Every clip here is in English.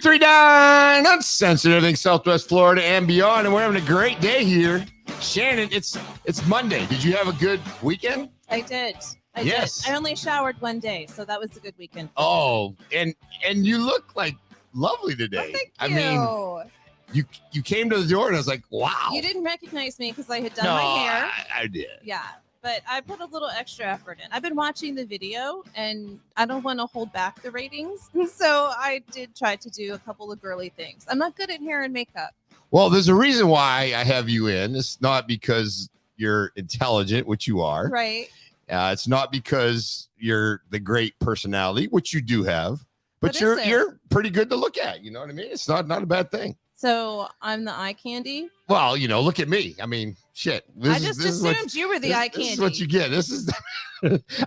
239 uncensored everything Southwest Florida and beyond, and we're having a great day here. Shannon, it's Monday. Did you have a good weekend? I did. Yes. I only showered one day, so that was a good weekend. Oh, and you look like lovely today. Oh, thank you. You came to the door and I was like, wow. You didn't recognize me because I had done my hair. I did. Yeah, but I put a little extra effort in. I've been watching the video, and I don't want to hold back the ratings, so I did try to do a couple of girly things. I'm not good at hair and makeup. Well, there's a reason why I have you in. It's not because you're intelligent, which you are. Right. It's not because you're the great personality, which you do have, but you're pretty good to look at. You know what I mean? It's not a bad thing. So I'm the eye candy. Well, look at me. I mean, shit. I just assumed you were the eye candy. This is what you get. This is,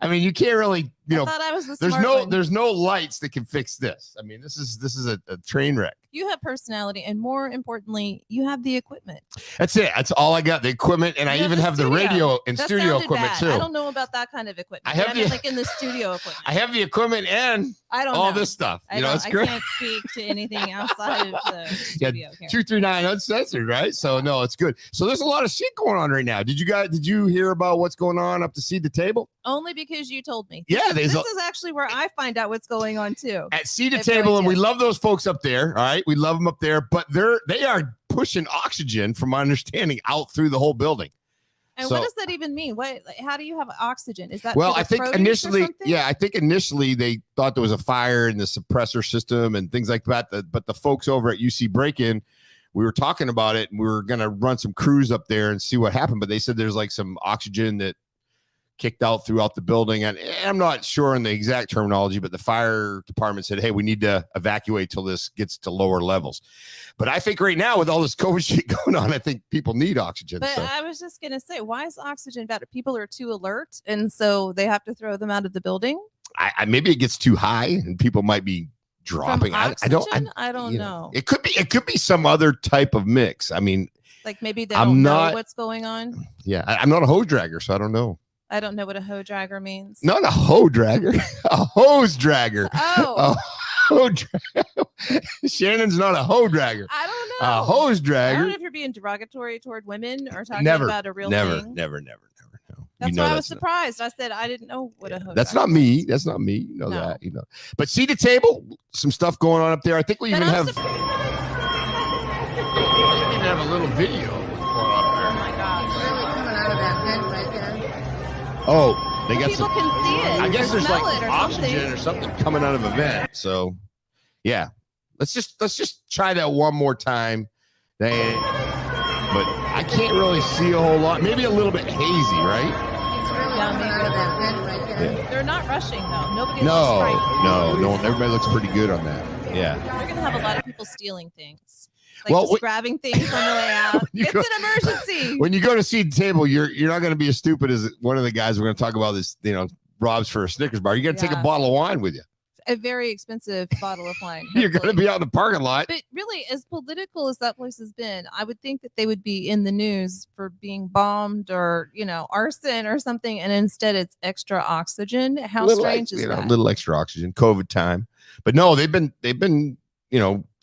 I mean, you can't really, I thought I was the smart one. There's no lights that can fix this. I mean, this is a train wreck. You have personality, and more importantly, you have the equipment. That's it. That's all I got. The equipment, and I even have the radio and studio equipment too. I don't know about that kind of equipment. I have like in the studio equipment. I have the equipment and all this stuff. It's great. I can't speak to anything outside of the studio. 239 uncensored, right? So no, it's good. So there's a lot of shit going on right now. Did you hear about what's going on up to Seed the Table? Only because you told me. Yeah, this is actually where I find out what's going on too. At Seed the Table, and we love those folks up there. All right, we love them up there, but they are pushing oxygen, from my understanding, out through the whole building. And what does that even mean? How do you have oxygen? Is that I think initially they thought there was a fire in the suppressor system and things like that. But the folks over at UC Break-In, we were talking about it, and we were going to run some crews up there and see what happened. But they said there's like some oxygen that kicked out throughout the building. And I'm not sure on the exact terminology, but the fire department said, hey, we need to evacuate till this gets to lower levels. But I think right now, with all this COVID shit going on, I think people need oxygen. But I was just going to say, why is oxygen better? People are too alert, and so they have to throw them out of the building. Maybe it gets too high and people might be dropping. I don't know. It could be some other type of mix. I mean, like maybe they don't know what's going on. Yeah. I'm not a hose dragger, so I don't know. I don't know what a hoe dragger means. Not a hoe dragger, a hose dragger. Oh. Shannon's not a hoe dragger. I don't know. A hose dragger. I don't know if you're being derogatory toward women or talking about a real thing. Never. No. That's why I was surprised. I said I didn't know what a hoe. That's not me. That's not me. You know that. But see the table. Some stuff going on up there. I think we even have. We even have a little video going on up there. Oh my gosh! Really coming out of that vent right there. Oh, they got people can see it. I guess there's like oxygen or something coming out of a vent. So, yeah, let's just try that one more time. But I can't really see a whole lot. Maybe a little bit hazy, right? It's really coming out of that vent right there. Yeah. They're not rushing though. Nobody's No. Everybody looks pretty good on that. Yeah. They're gonna have a lot of people stealing things. Grabbing things on the way out. It's an emergency. When you go to Seed the Table, you're not going to be as stupid as one of the guys we're going to talk about. This, robs for a Snickers bar. You're going to take a bottle of wine with you. A very expensive bottle of wine. You're going to be out in the parking lot. But really, as political as that place has been, I would think that they would be in the news for being bombed or arson or something, and instead it's extra oxygen. How strange is that? A little extra oxygen, COVID time. But no, they've been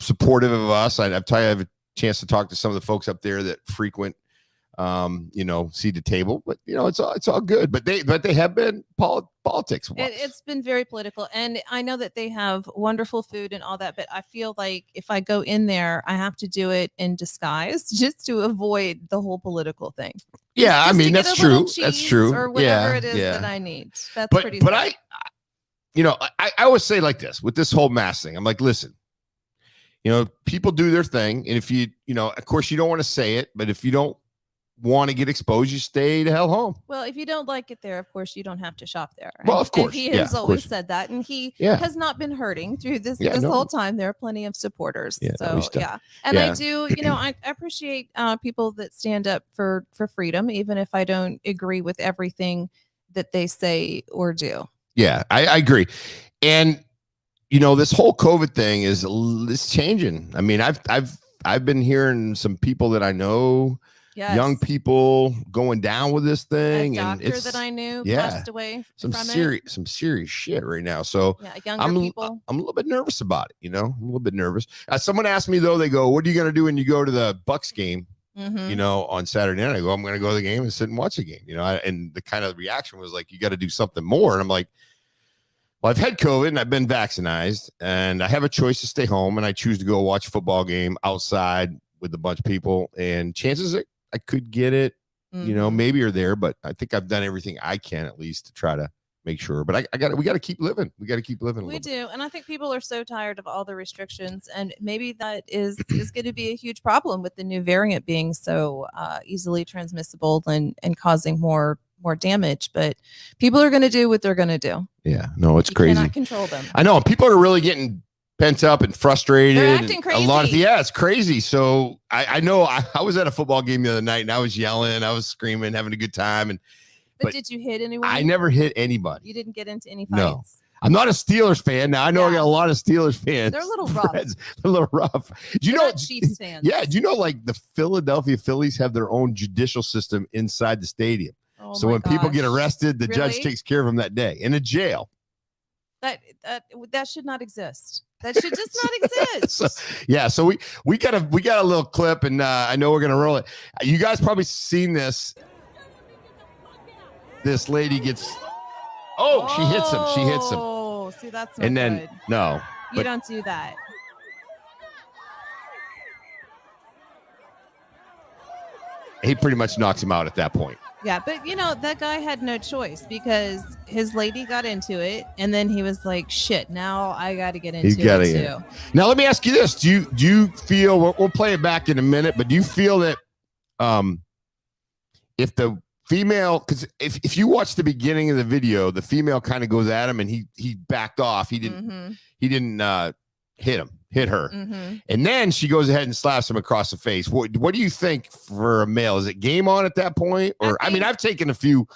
supportive of us. I have a chance to talk to some of the folks up there that frequent, Seed the Table. But it's all good. But they have been politics. It's been very political, and I know that they have wonderful food and all that. But I feel like if I go in there, I have to do it in disguise just to avoid the whole political thing. Yeah, I mean that's true. That's true. Or whatever it is that I need. That's pretty. But I always say like this with this whole mask thing. I'm like, listen. People do their thing. And if you of course you don't want to say it, but if you don't want to get exposed, you stay the hell home. Well, if you don't like it there, of course you don't have to shop there. Well, of course. And he has always said that. And he has not been hurting through this whole time. There are plenty of supporters. And I do, I appreciate people that stand up for freedom, even if I don't agree with everything that they say or do. Yeah, I agree. And this whole COVID thing is changing. I mean, I've been hearing some people that I know young people going down with this thing. A doctor and it's that I knew passed away. Some serious shit right now. So younger people. I'm a little bit nervous about it. I'm a little bit nervous. Someone asked me though, they go, "What are you going to do when you go to the Bucks game?" On Saturday night? I go, "I'm going to go to the game and sit and watch the game." And the kind of reaction was like, "You got to do something more." And I'm like, well, I've had COVID and I've been vaccinated and I have a choice to stay home and I choose to go watch a football game outside with a bunch of people, and chances are I could get it, maybe are there, but I think I've done everything I can at least to try to make sure. But we got to keep living. We got to keep living. We do. And I think people are so tired of all the restrictions, and maybe that is going to be a huge problem with the new variant being so easily transmissible and causing more damage. But people are going to do what they're going to do. Yeah, no, it's crazy. You cannot control them. I know. People are really getting pent up and frustrated. They're acting crazy. It's crazy. So I know I was at a football game the other night and I was yelling, I was screaming, having a good time. But did you hit anyone? I never hit anybody. You didn't get into any fights? No. I'm not a Steelers fan. Now I know I got a lot of Steelers fans. They're a little rough. They're a little rough. Do you know Chiefs fans? Yeah. Do you know like the Philadelphia Phillies have their own judicial system inside the stadium? Oh, so when people get arrested, the judge takes care of them that day in a jail. That should not exist. That should just not exist. So we got a little clip, and I know we're gonna roll it. You guys probably seen this. This lady gets. She hits him. She hits him. Oh, see, that's not and then good. No, you don't do that. He pretty much knocks him out at that point. Yeah, but that guy had no choice because his lady got into it, and then he was like, "Shit, now I got to get into it too." Now let me ask you this: Do you feel? We'll play it back in a minute, but do you feel that if the female, because if you watch the beginning of the video, the female kind of goes at him, and he backed off. He didn't hit her, and then she goes ahead and slaps him across the face. What do you think for a male? Is it game on at that point? Or I mean, I've taken a few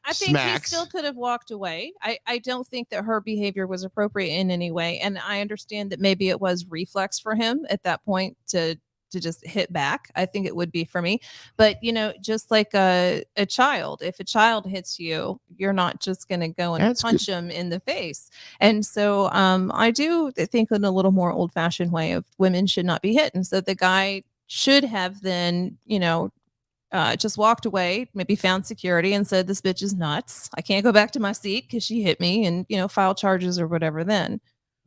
smacks. He still could have walked away. I don't think that her behavior was appropriate in any way, and I understand that maybe it was reflex for him at that point to just hit back. I think it would be for me, but just like a child, if a child hits you, you're not just going to go and punch them in the face. And so I do think in a little more old-fashioned way of women should not be hit, and so the guy should have then just walked away, maybe found security and said, "This bitch is nuts. I can't go back to my seat because she hit me," and file charges or whatever then.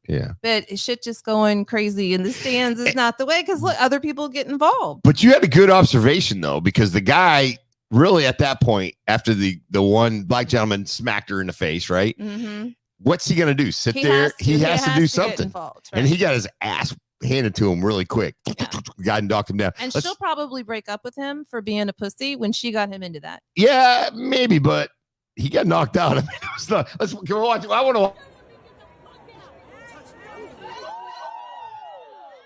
Yeah. But shit just going crazy in the stands is not the way, because look, other people get involved. But you had a good observation though, because the guy really at that point, after the one black gentleman smacked her in the face, right? Mm-hmm. What's he gonna do? Sit there? He has to do something. Involved, right? And he got his ass handed to him really quick. Yeah. Got and knocked him down. And she'll probably break up with him for being a pussy when she got him into that. Yeah, maybe, but he got knocked out. I mean, it was not, can we watch? I want to.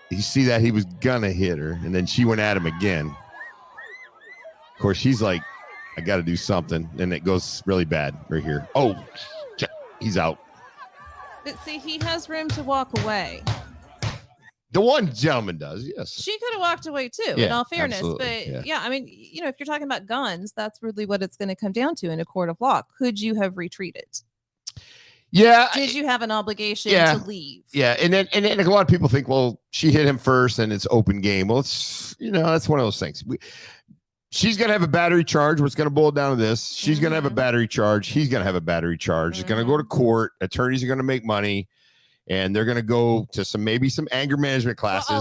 You see that he was gonna hit her, and then she went at him again. Of course, he's like, "I got to do something," and it goes really bad right here. Oh, he's out. But see, he has room to walk away. The one gentleman does, yes. She could have walked away too, in all fairness. But I mean, if you're talking about guns, that's really what it's going to come down to in a court of law. Could you have retreated? Yeah. Did you have an obligation to leave? Yeah. And then a lot of people think, well, she hit him first and it's open game. Well, it's, that's one of those things. She's going to have a battery charge. What's going to boil down to this? She's going to have a battery charge. He's going to have a battery charge. It's going to go to court. Attorneys are going to make money, and they're going to go to maybe some anger management classes. Well,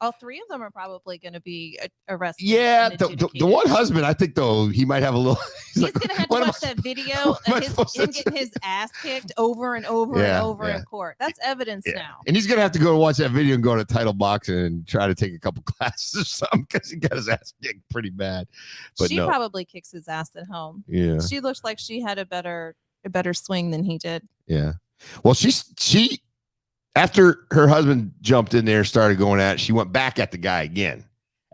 all three of them are probably going to be arrested. Yeah, the one husband, I think, though, he might have a little. He's going to have to watch that video of him getting his ass kicked over and over and over in court. That's evidence now. And he's going to have to go watch that video and go to title boxing and try to take a couple classes or something, because he got his ass kicked pretty bad. But she probably kicks his ass at home. Yeah, she looks like she had a better swing than he did. Yeah. Well, she. After her husband jumped in there, started going at it, she went back at the guy again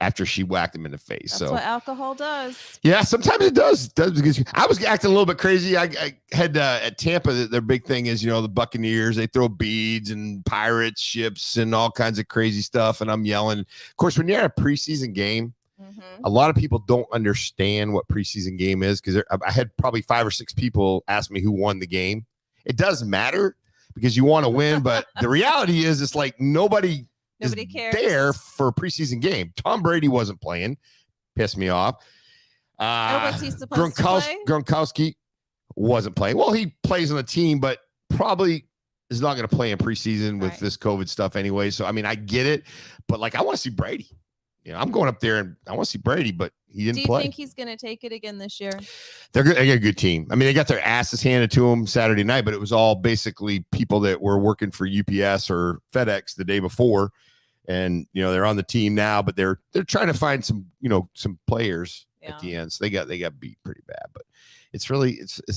after she whacked him in the face. That's what alcohol does. Yeah, sometimes it does. Because I was acting a little bit crazy. I had at Tampa, their big thing is, the Buccaneers, they throw beads and pirate ships and all kinds of crazy stuff. And I'm yelling. Of course, when you're at a preseason game, A lot of people don't understand what preseason game is because I had probably 5 or 6 people ask me who won the game. It does matter because you want to win, but the reality is it's like nobody cares. There for a preseason game. Tom Brady wasn't playing. Pissed me off. Was he supposed to play? Gronkowski wasn't playing. Well, he plays on the team, but probably is not going to play in preseason with this COVID stuff anyway. So, I mean, I get it, but like, I want to see Brady. I'm going up there and I want to see Brady, but he didn't play. Do you think he's going to take it again this year? They're good. They got a good team. I mean, they got their asses handed to them Saturday night, but it was all basically people that were working for UPS or FedEx the day before. And, they're on the team now, but they're trying to find some players at the end. So they got beat pretty bad, but it's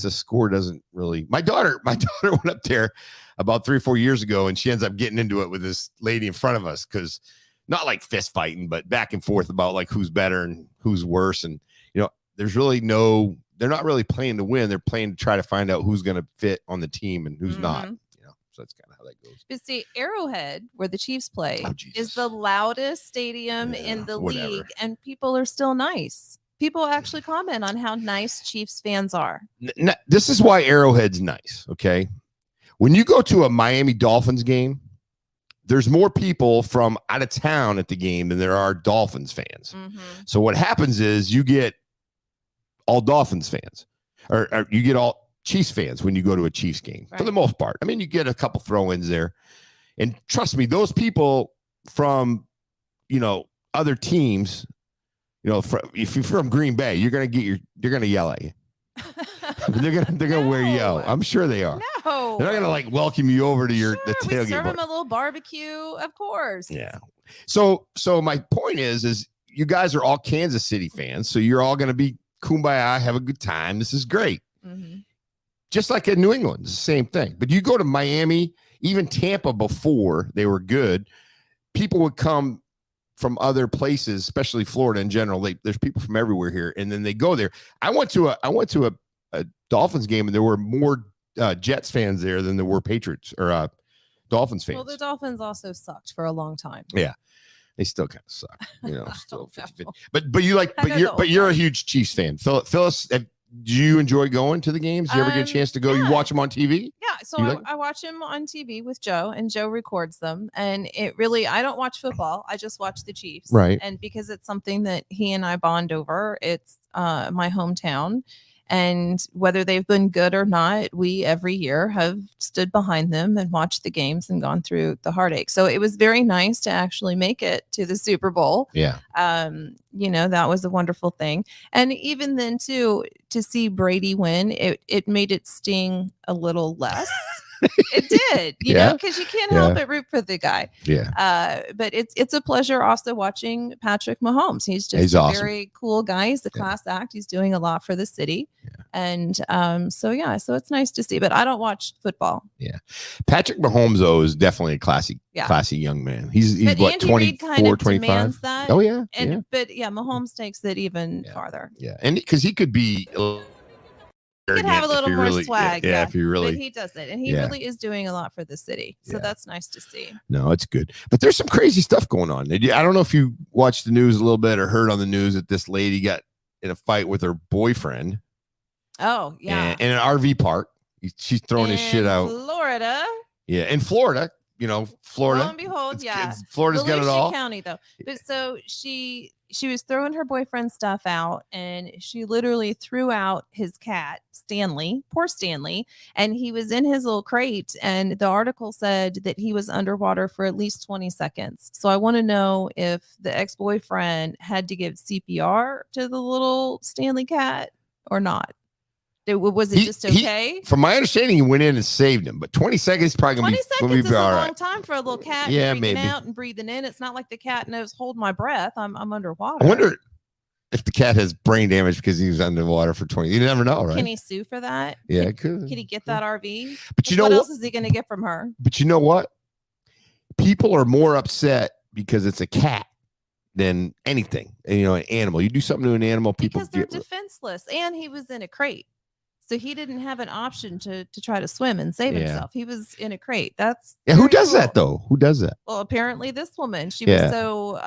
a score doesn't really. My daughter went up there about 3 or 4 years ago, and she ends up getting into it with this lady in front of us because not like fist fighting, but back and forth about like who's better and who's worse. And, there's really they're not really playing to win. They're playing to try to find out who's going to fit on the team and who's not. So that's kind of how that goes. But see, Arrowhead, where the Chiefs play, is the loudest stadium in the league, and people are still nice. People actually comment on how nice Chiefs fans are. This is why Arrowhead's nice, okay? When you go to a Miami Dolphins game, there's more people from out of town at the game than there are Dolphins fans. So what happens is you get all Dolphins fans, or you get all Chiefs fans when you go to a Chiefs game, for the most part. I mean, you get a couple throw-ins there. And trust me, those people from, other teams, if you're from Green Bay, they're going to yell at you. they're gonna wear you out. I'm sure they are. No, they're not gonna like welcome you over to the tailgate. We serve them a little barbecue, of course. Yeah. So my point is you guys are all Kansas City fans, so you're all gonna be kumbaya, have a good time. This is great. Just like in New England, it's the same thing. But you go to Miami, even Tampa before they were good, people would come from other places, especially Florida in general. There's people from everywhere here, and then they go there. I went to a Dolphins game, and there were more Jets fans there than there were Patriots or Dolphins fans. Well, the Dolphins also sucked for a long time. Yeah, they still kind of suck. Still 50-50. But you're a huge Chiefs fan, Phyllis. Do you enjoy going to the games? Do you ever get a chance to go? You watch them on TV? Yeah, so I watch them on TV with Joe, and Joe records them. And I don't watch football. I just watch the Chiefs. Right. And because it's something that he and I bond over, it's my hometown. And whether they've been good or not, we every year have stood behind them and watched the games and gone through the heartache. So it was very nice to actually make it to the Super Bowl. Yeah. That was a wonderful thing. And even then too, to see Brady win, it made it sting a little less. It did, because you can't help but root for the guy. Yeah. But it's a pleasure also watching Patrick Mahomes. He's a awesome. Very cool guy. He's the class act. He's doing a lot for the city. Yeah. And so it's nice to see. But I don't watch football. Yeah. Patrick Mahomes, though, is definitely a classy young man. He's what, 24, 25? That. Oh, yeah. But Mahomes takes it even farther. Yeah. And because he could be He could have a little more swag. Yeah, if you really. But he doesn't. And he really is doing a lot for the city. So that's nice to see. No, it's good. But there's some crazy stuff going on. I don't know if you watched the news a little bit or heard on the news that this lady got in a fight with her boyfriend. Oh, yeah. In an RV park. She's throwing his shit out. Florida. Yeah, in Florida. Florida. Lo and behold, Florida's got it all. County, though. But so she was throwing her boyfriend's stuff out, and she literally threw out his cat, Stanley, poor Stanley, and he was in his little crate, and the article said that he was underwater for at least 20 seconds. So I want to know if the ex-boyfriend had to give CPR to the little Stanley cat or not. Was it just okay? From my understanding, he went in and saved him, but 20 seconds probably going to be 20 seconds is a all long right. time for a little cat. Yeah, freaking maybe out and breathing in. It's not like the cat knows hold my breath. I'm underwater. I wonder if the cat has brain damage because he was underwater for 20. You never know, right? Can he sue for that? Yeah, could he get that RV? But what else is he going to get from her? But you know what? People are more upset because it's a cat than anything. An animal. You do something to an animal, people because they're defenseless, and he was in a crate. So he didn't have an option to try to swim and save himself. He was in a crate. That's who does that though? Who does that? Well, apparently this woman. She was so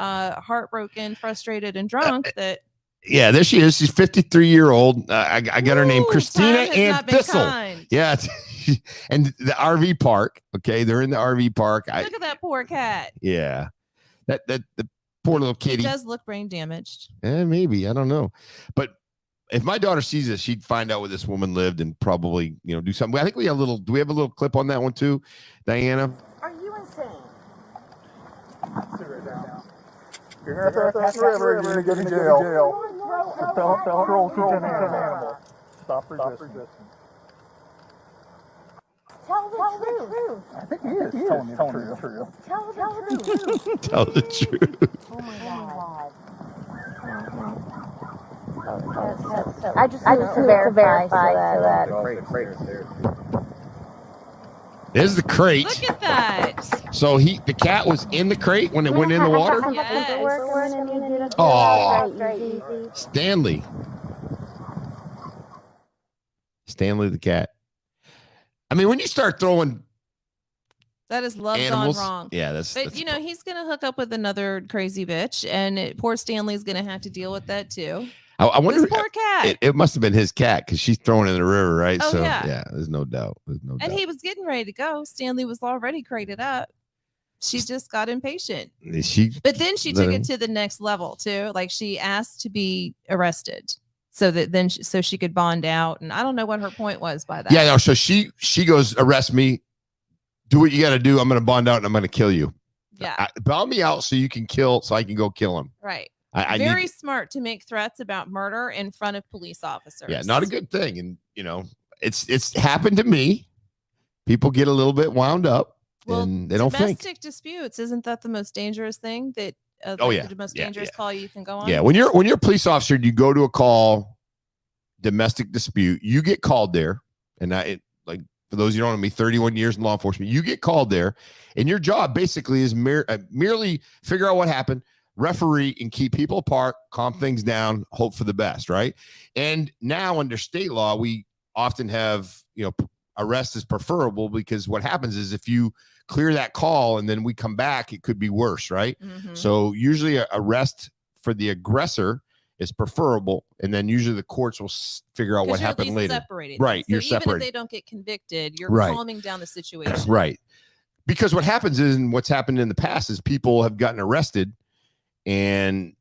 heartbroken, frustrated, and drunk that. Yeah, there she is. She's 53-year-old. I got her name, Christina Ann Thistle. Yeah, and the RV park. Okay, they're in the RV park. Look at that poor cat. Yeah, that the poor little kitty. He does look brain damaged. Maybe, I don't know, but if my daughter sees this, she'd find out where this woman lived and probably do something. I think we have a little. Do we have a little clip on that one too, Diana? Are you insane? Sit right down. You're going to throw a cat forever, you're going to get in jail. Control an animal. Stop resisting. Tell the truth. I think he is telling the truth. Tell the truth. Tell the truth. Oh my God. I just need to verify so that. There's the crate. Look at that. So the cat was in the crate when it went in the water? Yes. Oh, Stanley the cat. I mean, when you start throwing that is love animals gone wrong. Yeah, But he's gonna hook up with another crazy bitch, and poor Stanley's gonna have to deal with that too. I wonder. This poor cat. It must have been his cat because she's throwing it in the river, right? Oh, so yeah. There's no doubt. And he was getting ready to go. Stanley was already crated up. She just got impatient. But then she took it to the next level too. Like she asked to be arrested, so that then so she could bond out. And I don't know what her point was by that. Yeah, no. So she goes, arrest me, do what you got to do. I'm going to bond out and I'm going to kill you. Yeah, bond me out so you can so I can go kill him. Right. I Very smart to make threats about murder in front of police officers. Yeah, not a good thing. And it's happened to me. People get a little bit wound up and they don't think. Domestic disputes, isn't that the most dangerous thing that the most dangerous call you can go on? Yeah, when you're a police officer, you go to a call, domestic dispute, you get called there. And for those of you who don't know me, 31 years in law enforcement, you get called there, and your job basically is merely figure out what happened, referee, and keep people apart, calm things down, hope for the best, right? And now under state law, we often have, arrest is preferable, because what happens is if you clear that call and then we come back, it could be worse, right? Mm-hmm. So usually an arrest for the aggressor is preferable, and then usually the courts will figure out what happened later. Separated. Right, so you're even separated. If they don't get convicted, you're Right. calming down the situation. Right. Because what happens is, and what's happened in the past is people have gotten arrested and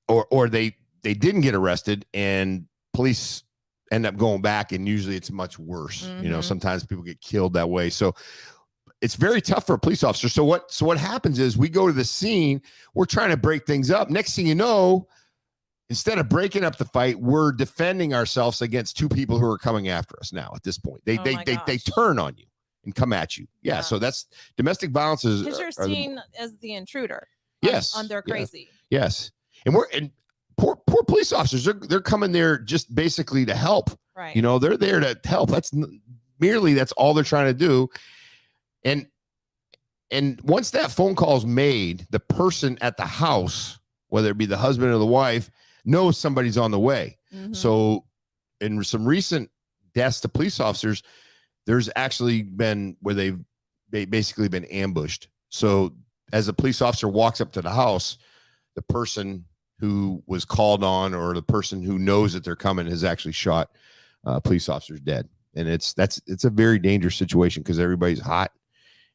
or they didn't get arrested and police end up going back, and usually it's much worse. Mm-hmm. Sometimes people get killed that way. So it's very tough for a police officer. So what happens is we go to the scene, we're trying to break things up. Next thing you know, instead of breaking up the fight, we're defending ourselves against two people who are coming after us now at this point. They turn on you and come at you. Yeah. So that's domestic violence is because you're seen as the intruder. Yes. On their crazy. Yes. And poor police officers, they're coming there just basically to help. Right. They're there to help. That's all they're trying to do. And once that phone call is made, the person at the house, whether it be the husband or the wife, knows somebody's on the way. Mm-hmm. So in some recent deaths to police officers, there's actually been where they've basically been ambushed. So as a police officer walks up to the house, the person who was called on or the person who knows that they're coming has actually shot police officers dead. And it's a very dangerous situation because everybody's hot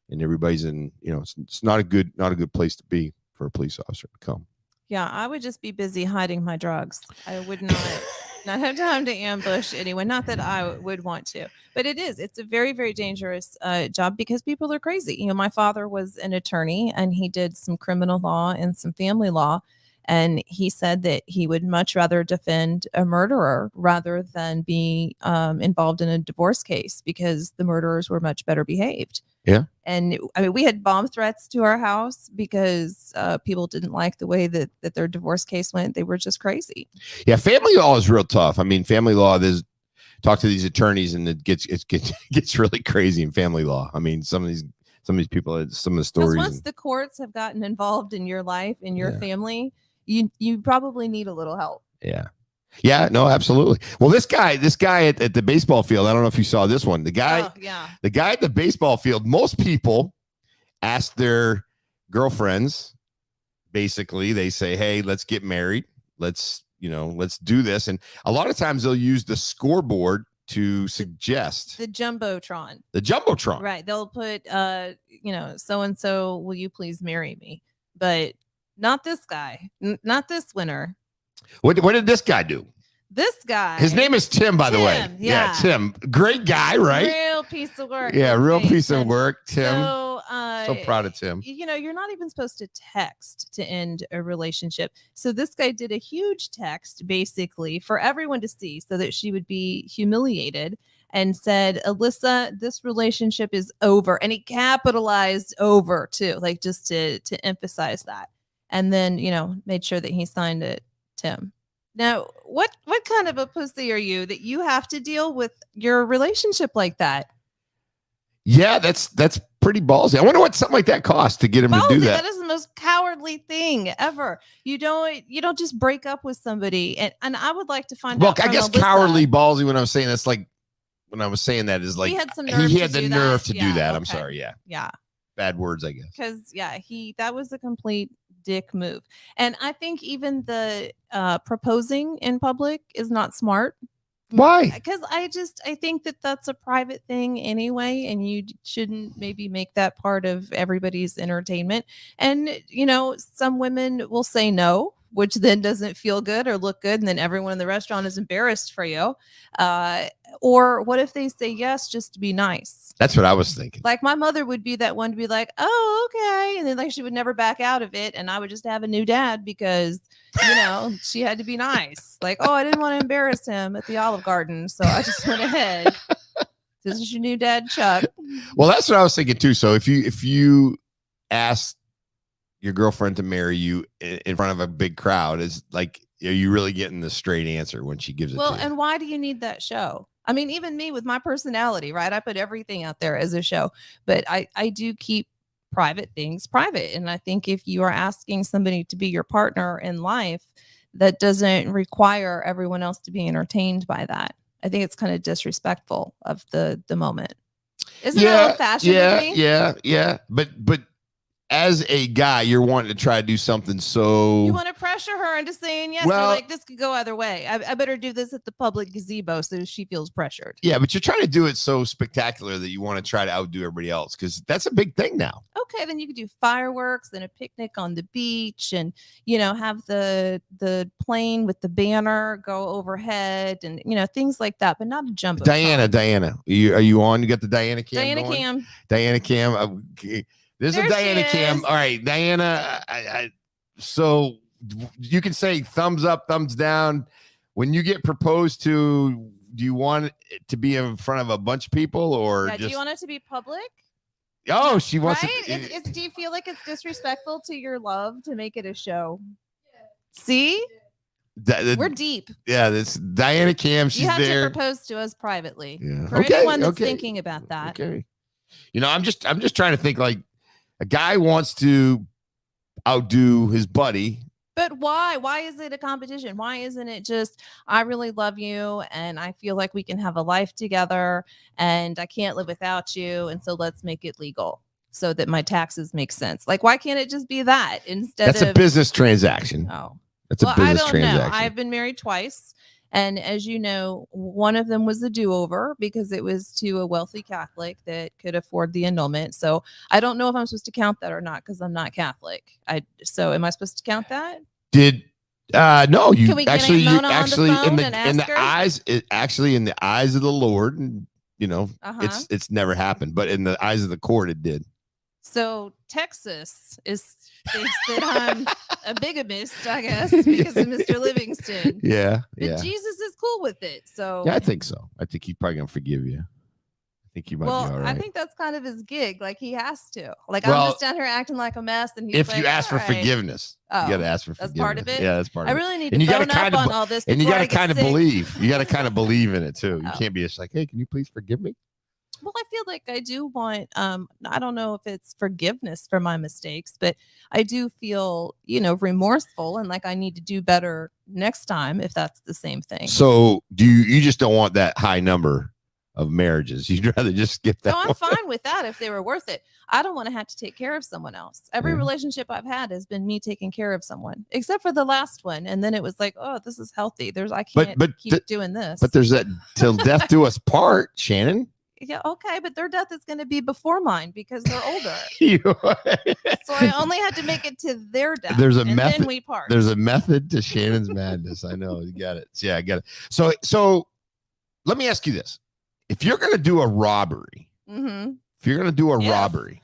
and everybody's in, it's not a good place to be for a police officer to come. Yeah, I would just be busy hiding my drugs. I would not have time to ambush anyone. Not that I would want to, but it's a very, very dangerous job because people are crazy. My father was an attorney and he did some criminal law and some family law. And he said that he would much rather defend a murderer rather than be involved in a divorce case because the murderers were much better behaved. Yeah. And we had bomb threats to our house because people didn't like the way that their divorce case went. They were just crazy. Yeah. Family law is real tough. I mean, family law, talk to these attorneys and it gets really crazy in family law. I mean, some of these people, some of the stories. Once the courts have gotten involved in your life, in your family, you probably need a little help. Yeah. Yeah, no, absolutely. Well, this guy at the baseball field, I don't know if you saw this one. The guy at the baseball field, most people ask their girlfriends, basically, they say, hey, let's get married. Let's do this. And a lot of times they'll use the scoreboard to suggest the Jumbotron. Right. They'll put, so-and-so, will you please marry me? But not this guy, not this winner. What did this guy do? This guy. His name is Tim, by the way. Yeah, Tim. Great guy, right? Real piece of work. Yeah, real piece of work, Tim. So proud of Tim. You're not even supposed to text to end a relationship. So this guy did a huge text, basically, for everyone to see so that she would be humiliated, and said, Alyssa, this relationship is over. And he capitalized over, too, like just to emphasize that. And then, made sure that he signed it, Tim. Now, what kind of a pussy are you that you have to deal with your relationship like that? Yeah, that's pretty ballsy. I wonder what something like that costs to get him to do that. That is the most cowardly thing ever. You don't just break up with somebody. And I would like to find out. Well, I guess Alyssa, cowardly, ballsy. When I was saying that's like, when I was saying that is like he had some nerve. He had the nerve to do that. Okay. I'm sorry. Yeah. Yeah. Bad words, I guess. Because that was a complete dick move. And I think even the proposing in public is not smart. Why? Because I think that that's a private thing anyway, and you shouldn't maybe make that part of everybody's entertainment. And some women will say no, which then doesn't feel good or look good, and then everyone in the restaurant is embarrassed for you. Or what if they say yes just to be nice? That's what I was thinking. Like my mother would be that one to be like, oh, okay. And then like she would never back out of it. And I would just have a new dad because, she had to be nice. Like, oh, I didn't want to embarrass him at the Olive Garden. So I just went ahead. This is your new dad, Chuck. Well, that's what I was thinking too. So if you ask your girlfriend to marry you in front of a big crowd, is like, are you really getting the straight answer when she gives it to you? Well, and why do you need that show? I mean, even me with my personality, right? I put everything out there as a show, but I do keep private things private. And I think if you are asking somebody to be your partner in life, that doesn't require everyone else to be entertained by that. I think it's kind of disrespectful of the moment. Isn't that old-fashioned with me? Yeah. But as a guy, you're wanting to try to do something so... You want to pressure her into saying yes. Well, you're like, this could go either way. I better do this at the public gazebo so she feels pressured. Yeah, but you're trying to do it so spectacular that you want to try to outdo everybody else, because that's a big thing now. Okay, then you could do fireworks and a picnic on the beach, and have the plane with the banner go overhead, and things like that, but not a jumbo. Diana, are you on? You got the Diana cam? Diana cam. There's a Diana cam. All right, Diana. So you can say thumbs up, thumbs down. When you get proposed to, do you want it to be in front of a bunch of people, or do you want it to be public? Oh, she wants it. Do you feel like it's disrespectful to your love to make it a show? See? We're deep. Yeah, this Diana cam. She's there. You have to propose to us privately. Yeah. For anyone that's thinking about that. Okay. I'm just trying to think, like, a guy wants to outdo his buddy. But why? Why is it a competition? Why isn't it just, I really love you and I feel like we can have a life together and I can't live without you, and so let's make it legal so that my taxes make sense? Like, why can't it just be that instead of... That's a business transaction. Oh. That's a business transaction. Know. I've been married twice. And as you know, one of them was a do-over because it was to a wealthy Catholic that could afford the annulment. So I don't know if I'm supposed to count that or not because I'm not Catholic. So am I supposed to count that? No, you in the eyes of the Lord, it's never happened, but in the eyes of the court, it did. So Texas thinks that I'm a bigamist, I guess, because of Mr. Livingston. Yeah. But Jesus is cool with it. So yeah, I think so. I think he's probably gonna forgive you. I think you might be all right. I think that's kind of his gig. Like, he has to. Like, I'm just down here acting like a mess, and he's if you ask for forgiveness, you got to ask for forgiveness. That's part of it. Yeah, that's part of it. I really need to bone up on all this. And you got to kind of believe. You got to kind of believe in it too. You can't be just like, hey, can you please forgive me? Well, I feel like I do want, I don't know if it's forgiveness for my mistakes, but I do feel, remorseful and like I need to do better next time if that's the same thing. So you just don't want that high number of marriages? You'd rather just skip that? No, I'm fine with that if they were worth it. I don't want to have to take care of someone else. Every relationship I've had has been me taking care of someone, except for the last one. And then it was like, oh, this is healthy. I can't keep doing this. But there's that till death do us part, Shannon. Yeah, okay, but their death is going to be before mine because they're older. So I only had to make it to their death. There's a method. Then we part. There's a method to Shannon's madness. I know. You got it. Yeah, I got it. So let me ask you this. If you're going to do a robbery, if you're going to do a robbery,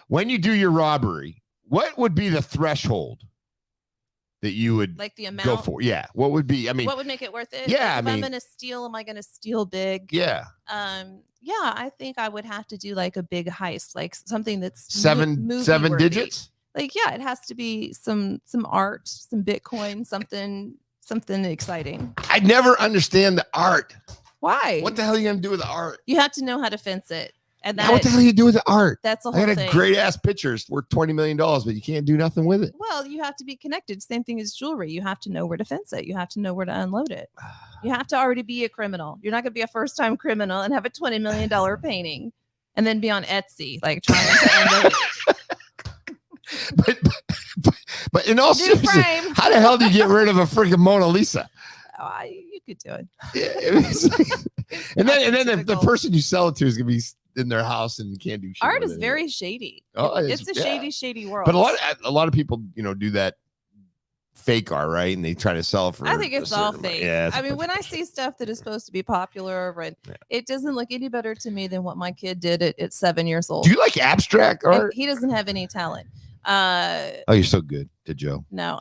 when you do your robbery, what would be the threshold that you would like the amount go for? Yeah. What would be, what would make it worth it? Yeah. If I'm going to steal, am I going to steal big? Yeah. Yeah, I think I would have to do like a big heist, like something that's seven digits. Like, yeah, it has to be some art, some Bitcoin, something exciting. I never understand the art. Why? What the hell are you going to do with the art? You have to know how to fence it. And what the hell do you do with the art? That's the whole thing. I got a great ass pictures worth $20 million, but you can't do nothing with it. Well, you have to be connected. Same thing as jewelry. You have to know where to fence it. You have to know where to unload it. You have to already be a criminal. You're not going to be a first-time criminal and have a $20 million painting and then be on Etsy, like trying to unload it. But in all seriousness, how the hell do you get rid of a freaking Mona Lisa? Oh, you could do it. Yeah, and then the person you sell it to is going to be in their house and you can't do shit. Art is very shady. Oh, it's a shady world. But a lot of people, do that fake art, right? And they try to sell it for. I think it's all fake. Yeah, I mean, when I see stuff that is supposed to be popular, it doesn't look any better to me than what my kid did at 7 years old. Do you like abstract art? And he doesn't have any talent. Oh, you're so good to Joe. No,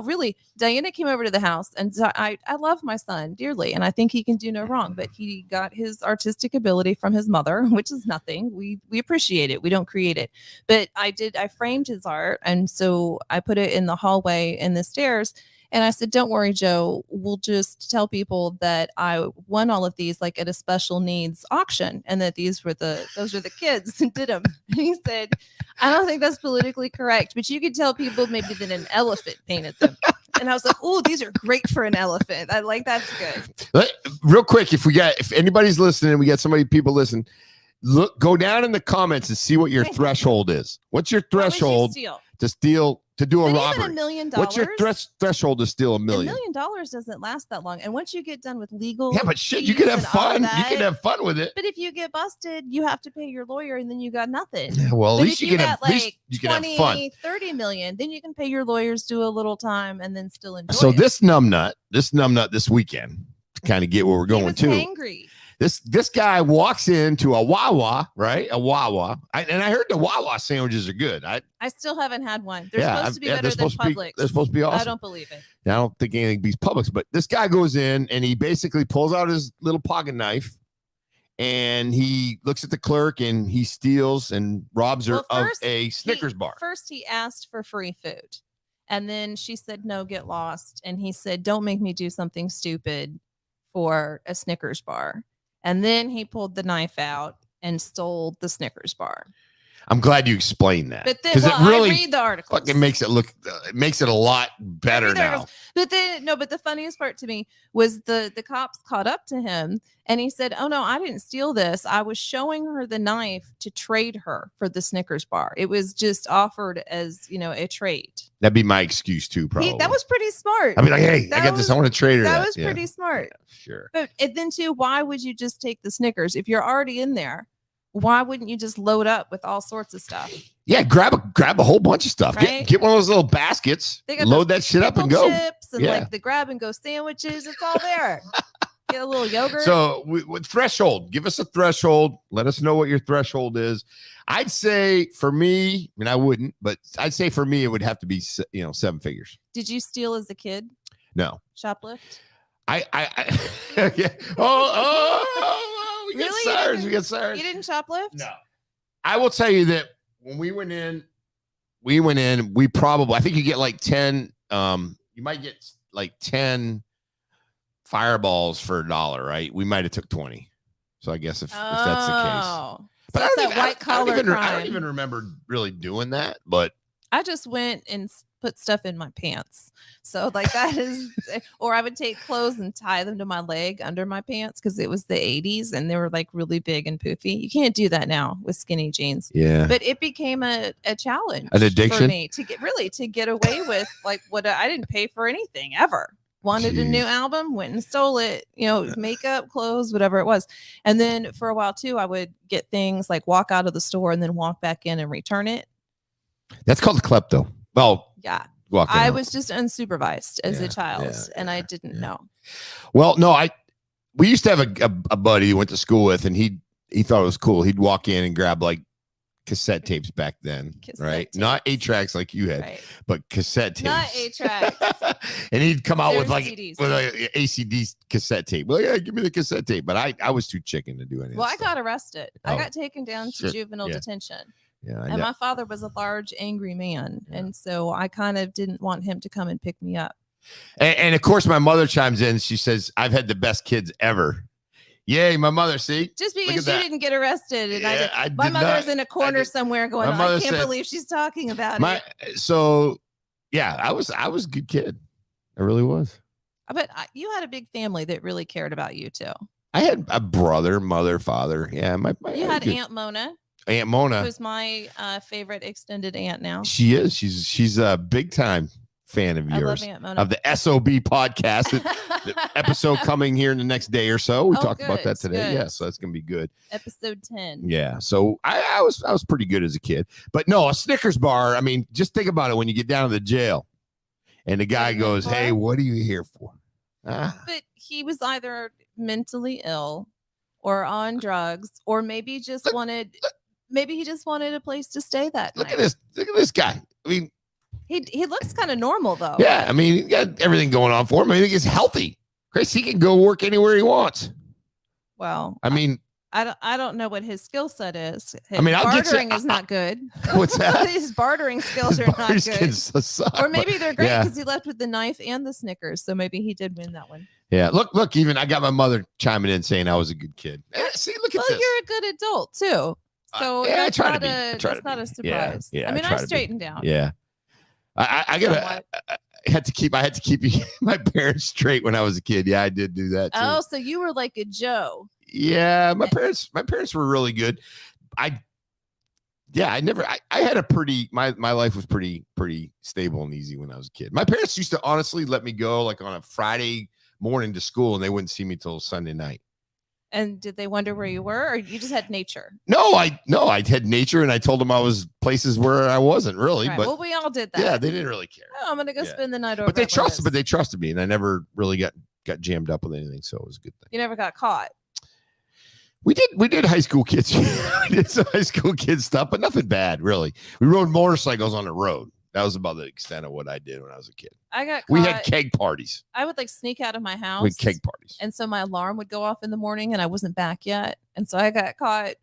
really. Diana came over to the house, and so I love my son dearly, and I think he can do no wrong. But he got his artistic ability from his mother, which is nothing. We appreciate it. We don't create it. But I framed his art, and so I put it in the hallway and the stairs. And I said, don't worry, Joe, we'll just tell people that I won all of these like at a special needs auction and that those were the kids and did them. And he said, I don't think that's politically correct, but you could tell people maybe that an elephant painted them. And I was like, oh, these are great for an elephant. I like, that's good. Real quick, if anybody's listening, we got people listen, go down in the comments and see what your threshold is. What's your threshold to do a robbery? Even $1 million. What's your threshold to steal $1 million? $1 million doesn't last that long. And once you get done with legal, but shit, you can have fun. You can have fun with it. But if you get busted, you have to pay your lawyer, and then you got nothing. Yeah, well, at least you can have fun. 30 million, then you can pay your lawyers, do a little time, and then still enjoy. So it. this numbnut this weekend to kind of get where we're going to. Angry. This guy walks into a Wawa, right? A Wawa. And I heard the Wawa sandwiches are good. I still haven't had one. They're supposed to be better than Publix. They're supposed to be awesome. I don't believe it. I don't think anything beats Publix. But this guy goes in and he basically pulls out his little pocket knife and he looks at the clerk and he steals and robs her of a Snickers bar. First, he asked for free food. And then she said, no, get lost. And he said, don't make me do something stupid for a Snickers bar. And then he pulled the knife out and stole the Snickers bar. I'm glad you explained that. But then, it really I read the article. Fucking makes it look. It makes it a lot better now. But then, but the funniest part to me was the cops caught up to him and he said, "Oh no, I didn't steal this. I was showing her the knife to trade her for the Snickers bar. It was just offered as a trade." That'd be my excuse too, probably. That was pretty smart. I'd be like, "Hey, I got this. I want to trade her." That was pretty smart. Yeah, sure. But then too, why would you just take the Snickers if you're already in there? Why wouldn't you just load up with all sorts of stuff? Yeah, grab a whole bunch of stuff. Right? Get one of those little baskets. Load that shit up and go. Chips and like the grab and go sandwiches. It's all there. Get a little yogurt. So with threshold, give us a threshold. Let us know what your threshold is. I'd say for me, I wouldn't, but I'd say for me, it would have to be 7 figures. Did you steal as a kid? No. Shoplift? Yeah. We got SARS. You didn't shoplift? No. I will tell you that when we went in, we probably, I think you get like 10, you might get like 10 fireballs for $1, right? We might have took 20. So I guess if that's the case. But so I don't even remember really doing that. But I just went and put stuff in my pants. So like that is, or I would take clothes and tie them to my leg under my pants because it was the 80s and they were like really big and poofy. You can't do that now with skinny jeans. Yeah. But it became a challenge. An addiction for me to get away with like what I didn't pay for anything ever. Wanted a new album, went and stole it, makeup, clothes, whatever it was. And then for a while too, I would get things like walk out of the store and then walk back in and return it. That's called a klepto. Well, yeah. I was just unsupervised as a child and I didn't know. Well, no, we used to have a buddy who went to school with, and he thought it was cool. He'd walk in and grab like cassette tapes back then, right? Tapes. Not 8-tracks like you had, but cassette tapes. Not 8-tracks. And he'd come out with like CDs. with a ACD cassette tape. Well, yeah, give me the cassette tape. But I was too chicken to do anything. Well, I got arrested. I got taken down to juvenile detention. Yeah, and my father was a large, angry man. Yeah. And so I kind of didn't want him to come and pick me up. And of course, my mother chimes in. She says, I've had the best kids ever. Yay, my mother, see? Just because you didn't get arrested. And my mother's in a corner somewhere going, I can't believe she's talking about it. So, yeah, I was a good kid. I really was. But you had a big family that really cared about you, too. I had a brother, mother, father. Yeah, you had Aunt Mona. Aunt Mona, who's my favorite extended aunt now. She is. She's a big time fan of yours. I love Aunt Mona. Of the SOB podcast. The episode coming here in the next day or so. We talked about that today. Yeah, so that's gonna be good. Episode 10. Yeah. So I was pretty good as a kid. But no, a Snickers bar. I mean, just think about it when you get down to the jail, and the guy goes, "Hey, what are you here for?" But he was either mentally ill, or on drugs, or maybe just wanted. Maybe he just wanted a place to stay that night. Look at this guy. I mean, he looks kind of normal though. Yeah, I mean, he got everything going on for him. I think he's healthy. Chris, he can go work anywhere he wants. Well, I mean, I don't know what his skill set is. I mean, bartering is not good. What's that? His bartering skills are not good. Or maybe they're great because he left with the knife and the Snickers. So maybe he did win that one. Yeah, look. Even I got my mother chiming in saying I was a good kid. See, look at this. Well, you're a good adult too. So that's not a surprise. Yeah, I mean, I straightened down. Yeah. I had to keep my parents straight when I was a kid. Yeah, I did do that too. Oh, so you were like a Joe. Yeah, my parents were really good. I had a pretty my life was pretty stable and easy when I was a kid. My parents used to honestly let me go like on a Friday morning to school, and they wouldn't see me till Sunday night. And did they wonder where you were, or you just had nature? No, I had nature, and I told them I was places where I wasn't really. Right. But well, we all did that. Yeah, they didn't really care. Oh, I'm gonna go spend the night over. But they trusted me, and I never really got jammed up with anything, so it was a good thing. You never got caught. We did high school kids. We did some high school kid stuff, but nothing bad really. We rode motorcycles on the road. That was about the extent of what I did when I was a kid. I got caught. We had keg parties. I would like sneak out of my house. We had keg parties. And so my alarm would go off in the morning and I wasn't back yet. And so I got caught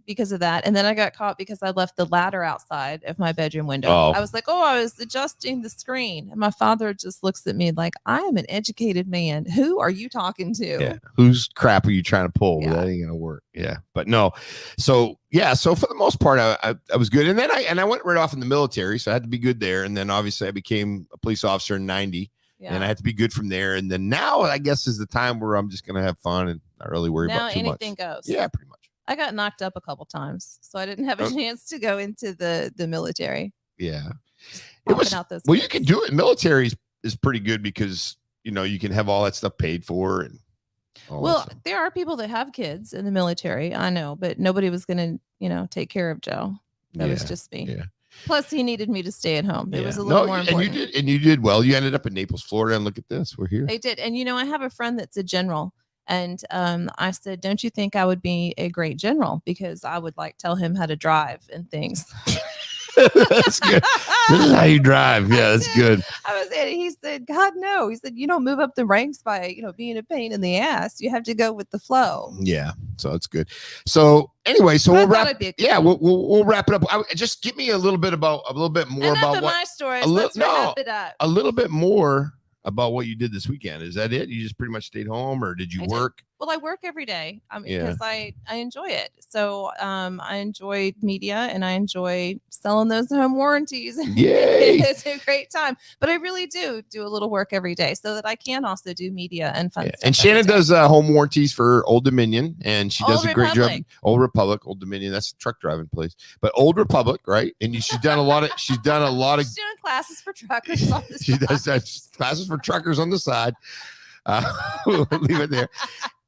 because of that. And then I got caught because I left the ladder outside of my bedroom window. Oh. I was like, I was adjusting the screen. And my father just looks at me like, I am an educated man. Who are you talking to? Yeah. Whose crap are you trying to pull? Yeah. That ain't going to work. Yeah. But no. So, yeah. So for the most part, I was good. And then I went right off in the military. So I had to be good there. And then obviously I became a police officer in 90. Yeah. And I had to be good from there. And then now I guess is the time where I'm just going to have fun and not really worry about too much. Now anything goes. Yeah, pretty much. I got knocked up a couple times, so I didn't have a chance to go into the military. Yeah. It was, well, you can do it. Military is pretty good because, you can have all that stuff paid for. And there are people that have kids in the military. I know, but nobody was going to, take care of Joe. That was just me. Yeah. Plus, he needed me to stay at home. It was a little more important. And you did well. You ended up in Naples, Florida, and look at this. We're here. I did. And, I have a friend that's a general. And I said, don't you think I would be a great general? Because I would tell him how to drive and things. That's good. This is how you drive. Yeah, that's good. He said, God, no. He said, you don't move up the ranks by, being a pain in the ass. You have to go with the flow. Yeah. So that's good. So anyway, so we'll wrap. Yeah, we'll wrap it up. Just give me a little bit more about my story. Let's wrap it up. A little bit more about what you did this weekend. Is that it? You just pretty much stayed home, or did you work? Well, I work every day because I enjoy it. So I enjoy media and I enjoy selling those home warranties. Yay. It's a great time. But I really do a little work every day so that I can also do media and fun stuff. And Shannon does home warranties for Old Dominion, and she does Old a great job. Republic. Old Republic, Old Dominion, that's a truck driving place. But Old Republic, right? And she's done a lot of She's doing classes for truckers on the she side. does classes for truckers on the side. We'll leave it there.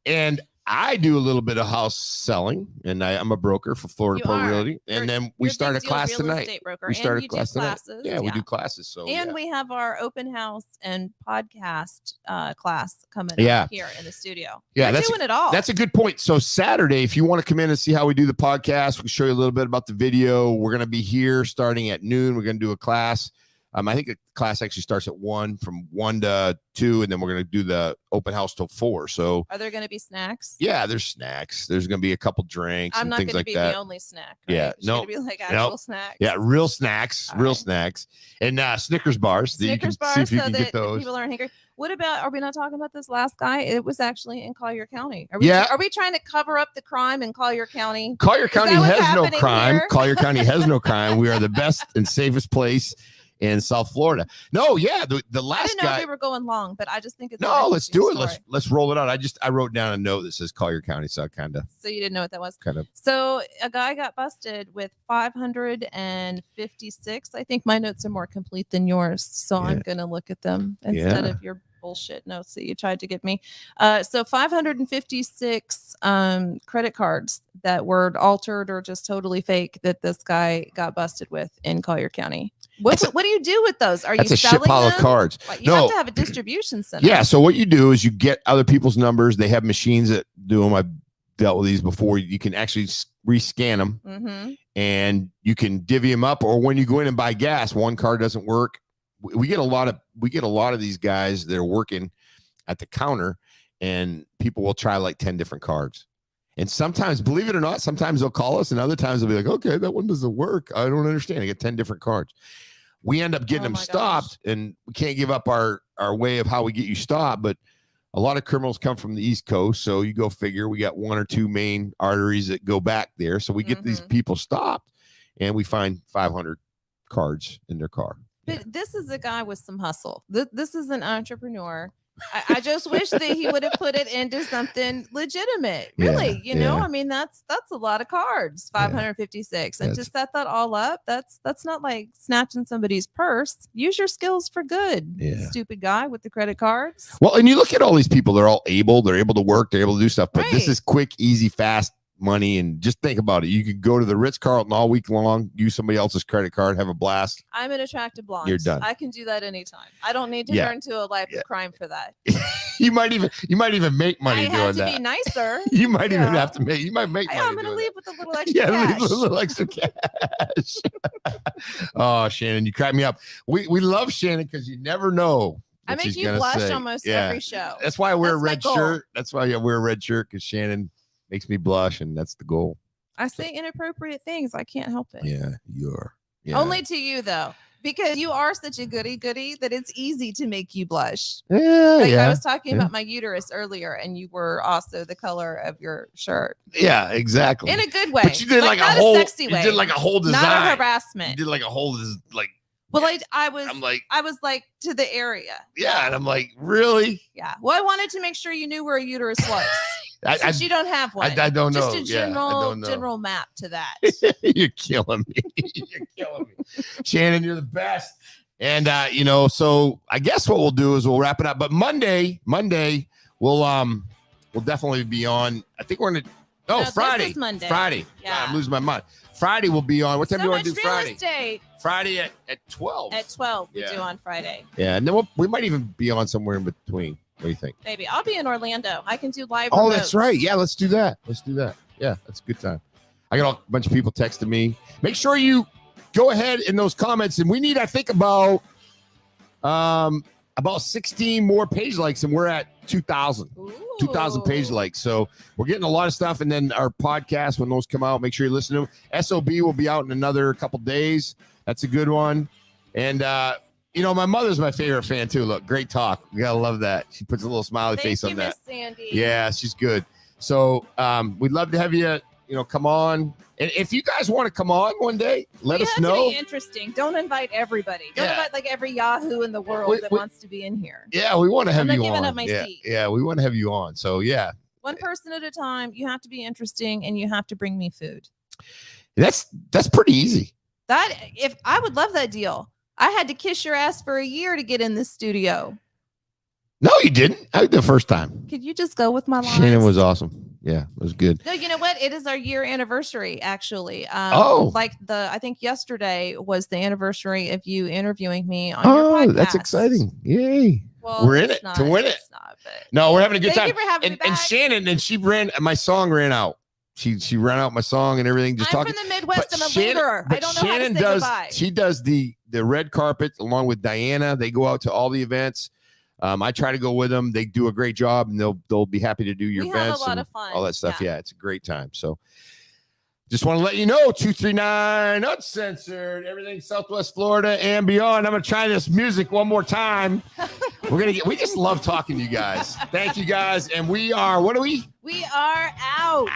And I do a little bit of house selling, and I'm a broker for Florida Pro Realty. And then we start a class tonight. We start a class tonight. Yeah, we do classes. So we have our open house and podcast class coming up here in the studio. Yeah, we're doing it all. That's a good point. So Saturday, if you want to come in and see how we do the podcast, we can show you a little bit about the video. We're going to be here starting at noon. We're going to do a class. I think the class actually starts at 1, from 1 to 2, and then we're going to do the open house till 4. So, are there going to be snacks? Yeah, there's snacks. There's going to be a couple drinks. I'm and not things going like to be that. the only snack. Yeah, Right? It's no, going to be like actual snacks. Yeah, real snacks, snacks, and Snickers bars. Snickers bars, see if you so can that get those. People aren't hungry. What about? Are we not talking about this last guy? It was actually in Collier County. Are we trying to cover up the crime in Collier County? Collier County has no crime. Collier County has no crime. We are the best and safest place in South Florida. No, yeah, the last I didn't know guy. if we were going long, but I just think it's let's do it. Let's roll it out. I wrote down a note that says Collier County, so I kind of. So you didn't know what that was? Kind of. So a guy got busted with 556. I think my notes are more complete than yours, so I'm gonna look at them instead of your bullshit notes that you tried to give me. So 556 credit cards that were altered or just totally fake that this guy got busted with in Collier County. What do you do with those? Are you selling them? That's a shit pile of cards. You have to have a distribution center. Yeah. So what you do is you get other people's numbers. They have machines that do them. I've dealt with these before. You can actually rescan them, and you can divvy them up. Or when you go in and buy gas, one card doesn't work. We get a lot of these guys that are working at the counter, and people will try like 10 different cards. And sometimes, believe it or not, sometimes they'll call us, and other times they'll be like, okay, that one doesn't work. I don't understand. I get 10 different cards. We end up getting them stopped, and we can't give up our way of how we get you stopped. But a lot of criminals come from the East Coast, so you go figure. We got 1 or 2 main arteries that go back there. So we get these people stopped, and we find 500 cards in their car. But this is a guy with some hustle. This is an entrepreneur. I just wish that he would have put it into something legitimate. Really, you know, I mean, that's a lot of cards, 556, and to set that all up, that's not like snatching somebody's purse. Use your skills for good. Stupid guy with the credit cards. Well, and you look at all these people; they're all able. They're able to work. They're able to do stuff. But this is quick, easy, fast money. And just think about it. You could go to the Ritz-Carlton all week long, use somebody else's credit card, have a blast. I'm an attractive blonde. You're done. I can do that anytime. I don't need to turn to a life of crime for that. you might even make money doing that. I have to be nicer. You might even have to make. You might make money. I'm going to leave with a little extra cash. Leave with a little extra cash. Oh, Shannon, you crack me up. We love Shannon because you never know. I make you blush almost every show. That's why I wear a red shirt. That's why I wear a red shirt, because Shannon makes me blush, and that's the goal. I say inappropriate things. I can't help it. Yeah, you're. Yeah. Only to you, though, because you are such a goody that it's easy to make you blush. Yeah, I was talking about my uterus earlier, and you were also the color of your shirt. Yeah, exactly. In a good way. But you did like a whole sexy way. You did like a whole design. Not a harassment. You did like a whole Well, I was like to the area. Yeah, and I'm like, really? Yeah. Well, I wanted to make sure you knew where a uterus was. Since you don't have one. I don't know. Just a general map to that. You're killing me. You're killing me. Shannon, you're the best. And so I guess what we'll do is we'll wrap it up. But Monday, we'll definitely be on. I think we're gonna Friday. This is Monday. Friday. Yeah. I'm losing my mind. Friday will be on. What time do you want to do Friday? Estate. Friday at 12. At 12 we do on Friday. Yeah, and then we might even be on somewhere in between. What do you think? Maybe. I'll be in Orlando. I can do live. Oh, that's right. Yeah, let's do that. Yeah, that's a good time. I got a bunch of people texting me. Make sure you go ahead in those comments, and we need, I think, about 16 more page likes, and we're at 2,000. 2,000 page likes. So we're getting a lot of stuff. And then our podcast, when those come out, make sure you listen to them. SOB will be out in another couple days. That's a good one. And my mother's my favorite fan too. Look, great talk. We gotta love that. She puts a little smiley face on that. Miss Sandy. Yeah, she's good. So we'd love to have you, come on. And if you guys want to come on one day, let us know. To be interesting. Don't invite everybody. Don't invite like every Yahoo in the world that wants to be in here. Yeah, we want to have you on. I'm not giving up my seat. Yeah, we want to have you on. So yeah. One person at a time. You have to be interesting, and you have to bring me food. That's pretty easy. If I would love that deal. I had to kiss your ass for a year to get in this studio. No, you didn't. The first time. Could you just go with my lines? Shannon was awesome. Yeah, it was good. No, you know what? It is our year anniversary, actually. I think yesterday was the anniversary of you interviewing me on your podcast. That's exciting. Yay. Well, we're in it to win it. No, we're having a good time. Thank you for having me back. And Shannon, my song ran out. She ran out my song and everything. Just I'm talking. from the Midwest. I'm a lingerer. I don't know Shannon how to say goodbye. She does the red carpet along with Diana. They go out to all the events. I try to go with them. They do a great job, and they'll be happy to do your events. We have a lot of fun. All that stuff. Yeah, it's a great time. So just want to let you know, 239 Uncensored, everything Southwest Florida and beyond. I'm gonna try this music one more time. We just love talking to you guys. Thank you guys. And we are, what are we? We are out.